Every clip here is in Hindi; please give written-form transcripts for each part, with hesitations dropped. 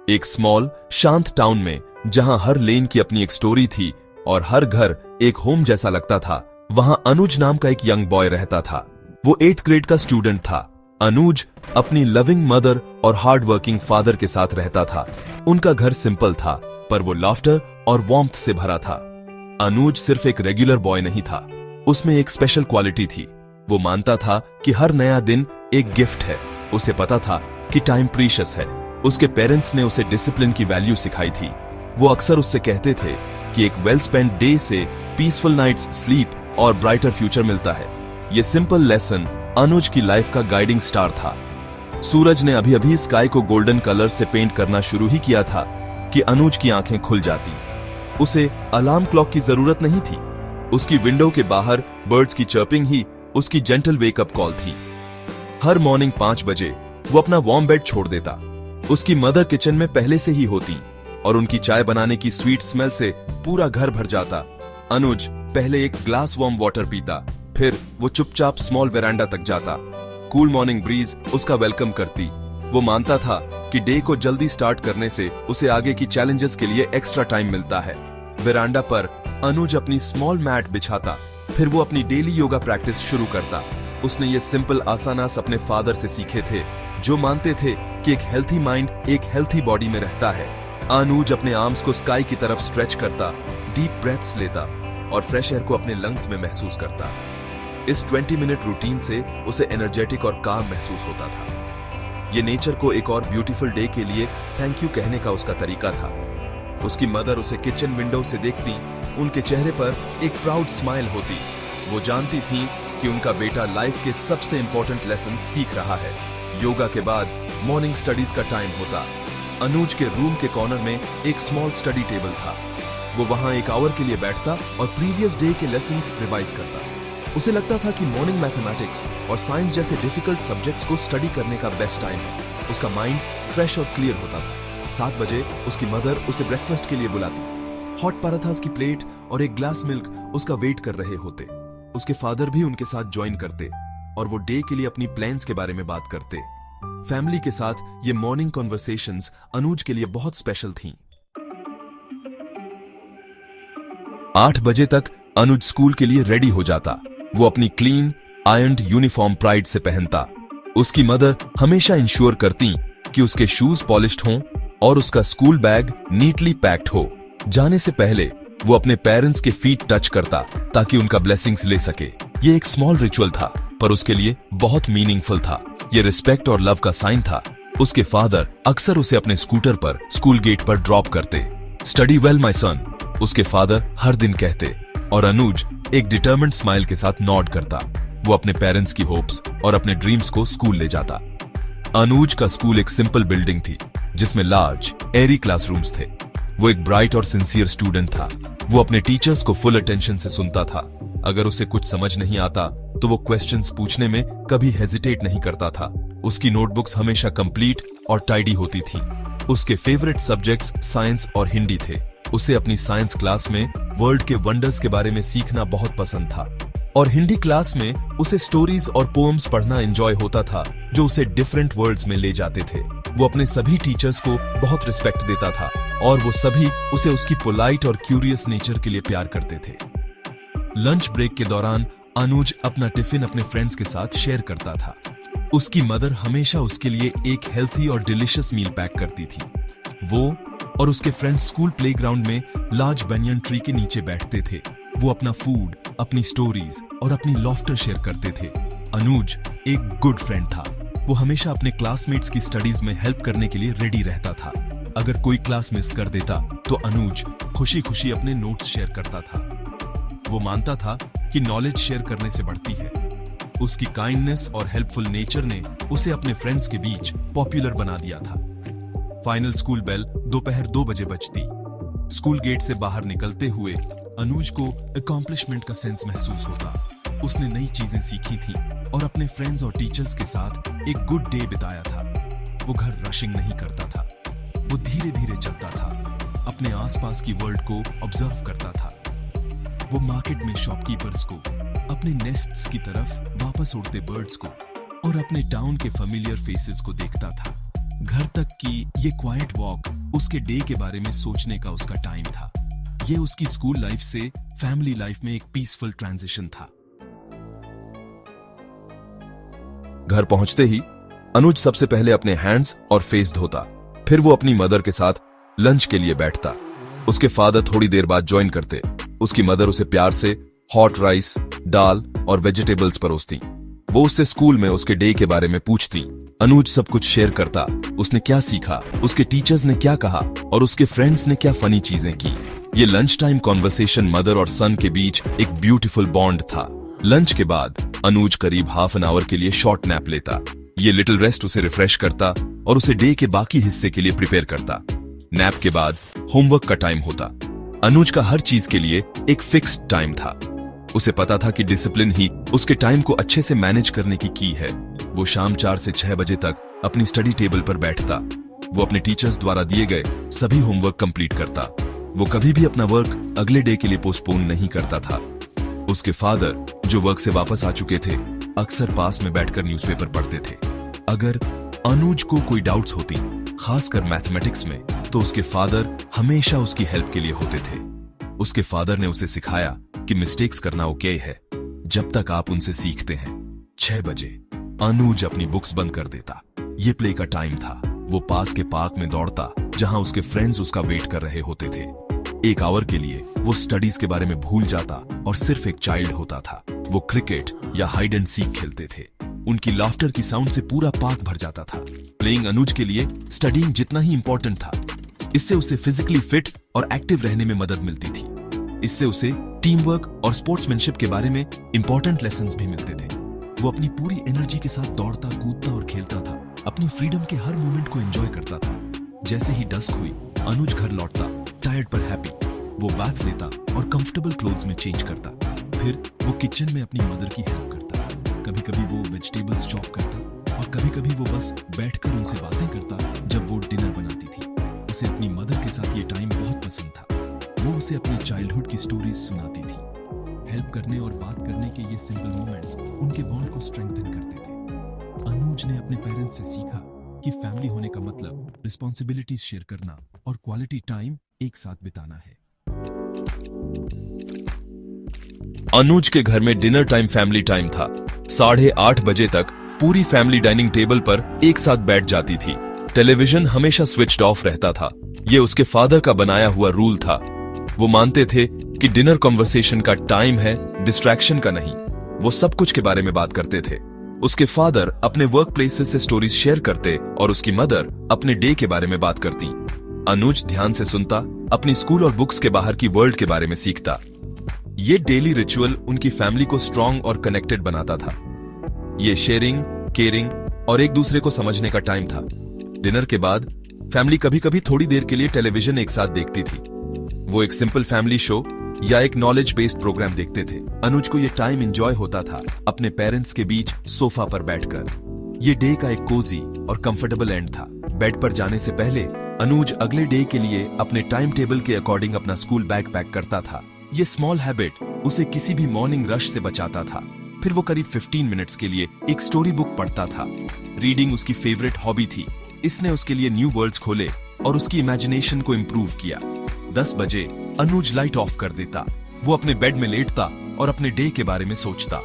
एक स्मॉल शांत टाउन में जहां हर लेन की अपनी एक स्टोरी थी और हर घर एक होम जैसा लगता था, वहां अनुज नाम का एक यंग बॉय रहता था। वो 8th ग्रेड का स्टूडेंट था। अनुज अपनी लविंग मदर और हार्ड वर्किंग फादर के साथ रहता था। उनका घर सिंपल था, पर वो लाफ्टर और वार्मथ से भरा था। अनुज सिर्फ एक रेगुलर बॉय नहीं था, उसमें एक स्पेशल क्वालिटी थी। वो मानता था कि हर नया दिन एक गिफ्ट है। उसे पता था कि टाइम प्रीशियस है। उसके पेरेंट्स ने उसे डिसिप्लिन की वैल्यू सिखाई थी। वो अक्सर उससे कहते थे कि एक वेल स्पेंट डे से पीसफुल नाइट्स स्लीप और ब्राइटर फ्यूचर मिलता है। ये सिंपल लेसन अनुज की लाइफ का गाइडिंग स्टार था। सूरज ने अभी अभी स्काई को गोल्डन कलर से पेंट करना शुरू ही किया था कि अनुज की आंखें खुल जाती। उसे अलार्म क्लॉक की जरूरत नहीं थी। उसकी विंडो के बाहर बर्ड्स की चर्पिंग ही उसकी जेंटल वेकअप कॉल थी। हर मॉर्निंग 5 बजे वो अपना वार्म बेड छोड़ देता। उसकी मदर किचन में पहले से ही होती और उनकी चाय बनाने की स्वीट स्मेल से पूरा घर भर जाता। अनुज पहले एक ग्लास वार्म वाटर पीता, फिर वो चुपचाप स्मॉल वेरांडा तक जाता। कूल मॉर्निंग ब्रीज उसका वेलकम करती। वो मानता था कि डे को जल्दी स्टार्ट करने से उसे आगे की चैलेंजेस के लिए एक्स्ट्रा टाइम मिलता है। वेरांडा पर अनुज अपनी स्मॉल मैट बिछाता, फिर वो अपनी डेली योगा प्रैक्टिस शुरू करता। उसने ये सिंपल आसानास अपने फादर से सीखे थे, जो मानते थे कि एक हेल्थी माइंड एक हेल्थी बॉडी में रहता है। अनुज अपने आर्म्स को स्काई की तरफ स्ट्रेच करता, डीप ब्रेथ्स लेता और फ्रेश एयर को अपने लंग्स में महसूस करता। इस 20 मिनट रूटीन से उसे एनर्जेटिक और काम महसूस होता था। ये नेचर को एक और ब्यूटीफुल डे के लिए थैंक यू कहने का उसका तरीका था। उसकी मदर उसे किचन विंडो से देखती, उनके चेहरे पर एक प्राउड स्माइल होती। वो जानती थी कि उनका बेटा लाइफ के सबसे इंपॉर्टेंट लेसन सीख रहा है। योगा के बाद मॉर्निंग स्टडीज का टाइम होता। अनुज के रूम के कॉर्नर में एक स्मॉल स्टडी टेबल था। वो वहां 1 आवर के लिए बैठता और प्रीवियस डे के लेसन्स रिवाइज करता। उसे लगता था कि मॉर्निंग मैथमेटिक्स और साइंस जैसे डिफिकल्ट सब्जेक्ट्स को स्टडी करने का बेस्ट टाइम है। उसका माइंड फ्रेश और क्लियर होता था। 7 बजे उसकी मदर उसे ब्रेकफास्ट के लिए बुलाती। हॉट पराठास की प्लेट और एक ग्लास मिल्क उसका वेट कर रहे होते। उसके फादर भी उनके साथ ज्वाइन करते और वो डे के लिए अपनी प्लान्स के बारे में बात करते। फैमिली के साथ ये मॉर्निंग कॉन्वर्सेशंस अनुज के लिए बहुत स्पेशल थीं। 8 बजे तक अनुज स्कूल के लिए रेडी हो जाता। वो अपनी क्लीन आयरन्ड यूनिफॉर्म प्राइड से पहनता। उसकी मदर हमेशा इंश्योर करती कि उसके शूज पॉलिश्ड हों और उसका स्कूल बैग नीटली पैक्ड हो। जाने से पहले वो अपने पेरेंट्स के फीट टच करता ताकि उनका ब्लेसिंग्स ले सके। ये एक स्मॉल रिचुअल था, पर उसके लिए बहुत मीनिंगफुल था। ये रिस्पेक्ट और लव का साइन था। उसके फादर अक्सर उसे अपने स्कूटर पर स्कूल गेट पर ड्रॉप करते। स्टडी वेल माय सन, उसके फादर हर दिन कहते, और अनुज एक डिटरमिन्ड स्माइल के साथ नॉड करता। वो अपने पेरेंट्स की होप्स और अपने ड्रीम्स को स्कूल ले जाता। अनुज का स्कूल एक सिंपल बिल्डिंग थी जिसमें लार्ज एयरी क्लासरूम्स थे। वो एक ब्राइट और सिंसियर स्टूडेंट था। वो अपने टीचर्स को फुल अटेंशन से सुनता था। अगर उसे कुछ समझ नहीं आता तो वो क्वेश्चंस पूछने में कभी हेजिटेट नहीं करता था। उसकी नोटबुक्स हमेशा कंप्लीट और टाइडी होती थी। उसके फेवरेट सब्जेक्ट्स साइंस और हिंदी थे। उसे अपनी साइंस क्लास में वर्ल्ड के वंडर्स के बारे में सीखना बहुत पसंद था और हिंदी क्लास में उसे स्टोरीज और पोएम्स पढ़ना एंजॉय होता था, जो उसे डिफरेंट वर्ल्ड्स में ले जाते थे। वो अपने सभी टीचर्स को बहुत रिस्पेक्ट देता था और वो सभी उसे उसकी पोलाइट और क्यूरियस नेचर के लिए प्यार करते थे। लंच ब्रेक के दौरान अनुज अपना टिफिन अपने फ्रेंड्स के साथ शेयर करता था। उसकी मदर हमेशा उसके लिए एक हेल्थी और डिलिशियस मील पैक करती थी। वो और उसके फ्रेंड्स स्कूल प्लेग्राउंड में लार्ज बनियन ट्री के नीचे बैठते थे। वो अपना फूड, अपनी स्टोरीज और अपनी लॉफ्टर शेयर करते थे। अनुज एक गुड फ्रेंड था। वो हमेशा अपने क्लासमेट्स की स्टडीज में हेल्प करने के लिए रेडी रहता था। अगर कोई क्लास मिस कर देता तो अनुज खुशी खुशी अपने नोट्स शेयर करता था। वो मानता था कि नॉलेज शेयर करने से बढ़ती है। उसकी काइंडनेस और हेल्पफुल नेचर ने उसे अपने फ्रेंड्स के बीच पॉपुलर बना दिया था। फाइनल स्कूल बेल दोपहर 2 बजे बजती। स्कूल गेट से बाहर निकलते हुए अनुज को अकॉम्प्लिशमेंट का सेंस महसूस होता। उसने नई चीजें सीखी थी और अपने फ्रेंड्स और टीचर्स के साथ एक गुड डे बिताया था। वो घर रशिंग नहीं करता था। वो धीरे धीरे चलता था, अपने आसपास की वर्ल्ड को ऑब्जर्व करता था। वो मार्केट में शॉपकीपर्स को, अपने नेस्ट्स की तरफ वापस उड़ते बर्ड्स को और अपने टाउन के फेमिलियर फेसेस को देखता था। घर तक की ये क्वाइट वॉक उसके डे के बारे में सोचने का उसका टाइम था। यह उसकी स्कूल लाइफ से फैमिली लाइफ में एक पीसफुल ट्रांजिशन था। घर पहुंचते ही अनुज सबसे पहले अपने हैंड्स और फेस धोता, फिर वो अपनी मदर के साथ लंच के लिए बैठता। उसके फादर थोड़ी देर बाद ज्वाइन करते। उसकी मदर उसे प्यार से हॉट राइस, दाल और वेजिटेबल्स परोसती। वो उससे स्कूल में उसके डे के बारे में पूछती। अनुज सब कुछ शेयर करता, उसने क्या सीखा, उसके टीचर्स ने क्या कहा और उसके फ्रेंड्स ने क्या फनी चीजें की। ये लंच टाइम कॉन्वर्सेशन मदर और सन के बीच एक ब्यूटीफुल बॉन्ड था। लंच के बाद अनुज करीब हाफ एन आवर के लिए शॉर्ट नैप लेता। ये लिटिल रेस्ट उसे रिफ्रेश करता और उसे डे के बाकी हिस्से के लिए प्रिपेयर करता। नैप के बाद होमवर्क का टाइम होता। अनुज का हर चीज के लिए एक फिक्स्ड टाइम था। उसे पता था कि डिसिप्लिन ही उसके टाइम को अच्छे से मैनेज करने की है। वो शाम 4 से 6 बजे तक अपनी स्टडी टेबल पर बैठता। वो अपने टीचर्स द्वारा दिए गए सभी होमवर्क कंप्लीट करता। वो कभी भी अपना वर्क अगले डे के लिए पोस्टपोन नहीं करता था। उसके फादर, जो वर्क से वापस आ चुके थे, अक्सर पास में बैठकर न्यूज़पेपर पढ़ते थे। अगर अनुज को कोई डाउट्स होती, खासकर मैथमेटिक्स में, तो उसके फादर हमेशा उसकी हेल्प के लिए होते थे। उसके फादर ने उसे सिखाया कि मिस्टेक्स करना ओके है, जब तक आप उनसे सीखते हैं। 6 बजे अनुज अपनी बुक्स बंद कर देता। ये प्ले का टाइम था। वो पास के पार्क में दौड़ता, जहां उसके फ्रेंड्स उसका वेट कर रहे होते थे। 1 आवर के लिए वो स्टडीज के बारे में भूल जाता और सिर्फ एक चाइल्ड होता था। वो क्रिकेट या हाइड एंड सीक खेलते थे। उनकी लाफ्टर की साउंड से पूरा पार्क भर जाता था। प्लेइंग अनुज के लिए स्टडीइंग जितना ही इंपॉर्टेंट था। इससे उसे फिजिकली फिट और एक्टिव रहने में मदद मिलती थी। इससे उसे टीम वर्क और स्पोर्ट्समैनशिप के बारे में इंपॉर्टेंट लेसन्स भी मिलते थे। वो अपनी पूरी एनर्जी के साथ दौड़ता, कूदता और खेलता था। अपनी फ्रीडम के हर मोमेंट को एंजॉय करता था। जैसे ही डस्क हुई, अनुज घर लौटता, टायर्ड पर हैप्पी। वो बाथ लेता और कंफर्टेबल क्लोथ्स में चेंज करता। फिर वो किचन में अपनी मदर की हेल्प करता। कभी कभी वो वेजिटेबल्स चॉप करता और कभी कभी वो बस बैठकर उनसे बातें करता जब वो डिनर बनाती थी। उसे अपनी मदर के साथ ये टाइम बहुत पसंद था। वो उसे अपने चाइल्डहुड की स्टोरीज सुनाती थी। हेल्प करने और बात करने के ये सिंपल मोमेंट्स उनके बॉन्ड को स्ट्रेंथन करते थे। अनुज ने अपने पेरेंट्स से सीखा कि फैमिली होने का मतलब रिस्पॉन्सिबिलिटीज शेयर करना और क्वालिटी टाइम एक साथ बिताना है। अनुज के घर में डिनर टाइम फैमिली टाइम था। 8:30 बजे तक पूरी फैमिली डाइनिंग टेबल पर एक साथ बैठ जाती थी। टेलीविजन हमेशा स्विच्ड ऑफ रहता था। ये उसके फादर का बनाया हुआ रूल था। वो मानते थे कि डिनर कॉन्वर्सेशन का टाइम है, डिस्ट्रैक्शन का नहीं। वो सब कुछ के बारे में बात करते थे। उसके फादर अपने वर्क प्लेसेस से स्टोरीज शेयर करते और उसकी मदर अपने डे के बारे में बात करती। अनुज ध्यान से सुनता, अपनी स्कूल और बुक्स के बाहर की वर्ल्ड के बारे में सीखता। ये डेली रिचुअल उनकी फैमिली को स्ट्रांग और कनेक्टेड बनाता था। ये शेयरिंग, केयरिंग और एक दूसरे को समझने का टाइम था। डिनर के बाद फैमिली कभी कभी थोड़ी देर के लिए टेलीविजन एक साथ देखती थी। वो एक सिंपल फैमिली शो या एक नॉलेज बेस्ड प्रोग्राम देखते थे। अनुज को ये टाइम एंजॉय होता था, अपने पेरेंट्स के बीच सोफा पर बैठकर। ये डे का एक कोजी और कंफर्टेबल एंड था। बेड पर जाने से पहले अनुज अगले डे के लिए अपने टाइम टेबल के अकॉर्डिंग अपना स्कूल बैग पैक करता था। ये स्मॉल हैबिट उसे किसी भी मॉर्निंग रश से बचाता था। फिर वो करीब 15 मिनट्स के लिए एक स्टोरी बुक पढ़ता था। रीडिंग उसकी फेवरेट हॉबी थी। इसने उसके लिए न्यू वर्ल्ड्स खोले और उसकी इमेजिनेशन को इम्प्रूव किया। 10 बजे अनुज लाइट ऑफ कर देता। वो अपने बेड में लेटता और अपने डे के बारे में सोचता।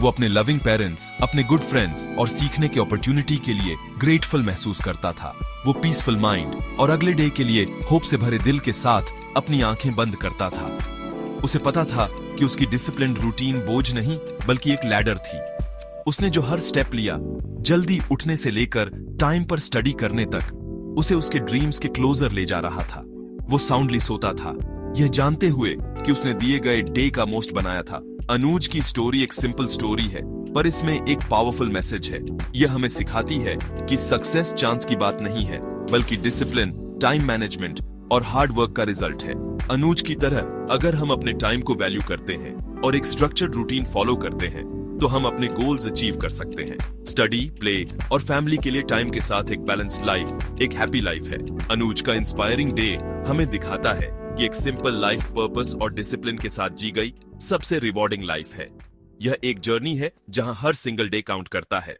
वो अपने लविंग पेरेंट्स, अपने गुड फ्रेंड्स और सीखने के अपॉर्चुनिटी के लिए ग्रेटफुल महसूस करता था। वो पीसफुल माइंड और अगले डे के लिए होप से भरे दिल के साथ अपनी आंखें बंद करता था। उसे पता था कि उसकी डिसिप्लिन्ड रूटीन बोझ नहीं बल्कि एक लैडर थी। उसने जो हर स्टेप लिया, जल्दी उठने से लेकर टाइम पर स्टडी करने तक, उसे उसके ड्रीम्स के क्लोजर ले जा रहा था। वो साउंडली सोता था, यह जानते हुए कि उसने दिए गए डे का मोस्ट बनाया था। अनुज की स्टोरी एक सिंपल स्टोरी है, पर इसमें एक पावरफुल मैसेज है। यह हमें सिखाती है कि सक्सेस चांस की बात नहीं है, बल्कि डिसिप्लिन, टाइम मैनेजमेंट और हार्ड वर्क का रिजल्ट है। अनुज की तरह अगर हम अपने टाइम को वैल्यू करते हैं और एक स्ट्रक्चर्ड रूटीन फॉलो करते हैं, तो हम अपने गोल्स अचीव कर सकते हैं। स्टडी, प्ले और फैमिली के लिए टाइम के साथ एक बैलेंस्ड लाइफ एक हैप्पी लाइफ है। अनुज का इंस्पायरिंग डे हमें दिखाता है कि एक सिंपल लाइफ पर्पस और डिसिप्लिन के साथ जी गई सबसे रिवॉर्डिंग लाइफ है। यह एक जर्नी है जहां हर सिंगल डे काउंट करता है।